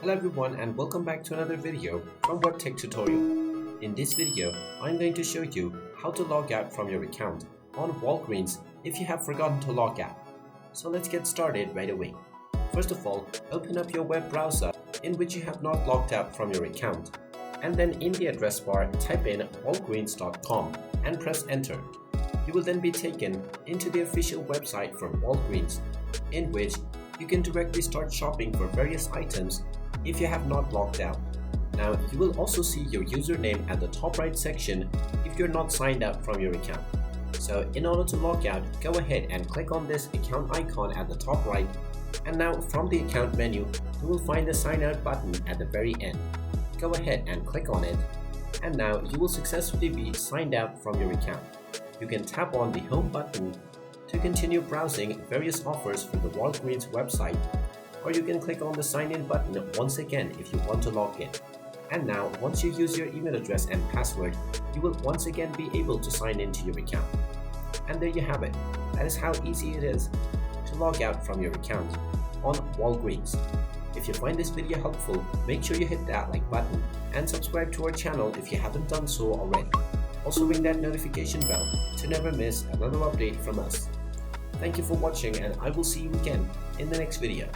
Hello everyone and welcome back to another video from Webtech Tutorial. In this video, I'm going to show you how to log out from your account on Walgreens if you have forgotten to log out. So let's get started right away. First of all, open up your web browser in which you have not logged out from your account, and then in the address bar type in walgreens.com and press enter. You will then be taken into the official website for Walgreens, in which you can directly start shopping for various items if you have not logged out. Now, you will also see your username at the top right section if you're not signed up from your account. So in order to log out, go ahead and click on this account icon at the top right, and now from the account menu, you will find the sign out button at the very end. Go ahead and click on it, and now you will successfully be signed out from your account. You can tap on the home button to continue browsing various offers for the Walgreens website, or you can click on the sign in button once again if you want to log in. And now, once you use your email address and password, you will once again be able to sign into your account. And there you have it. That is how easy it is to log out from your account on Walgreens. If you find this video helpful, make sure you hit that like button and subscribe to our channel if you haven't done so already. Also ring that notification bell to never miss another update from us. Thank you for watching, and I will see you again in the next video.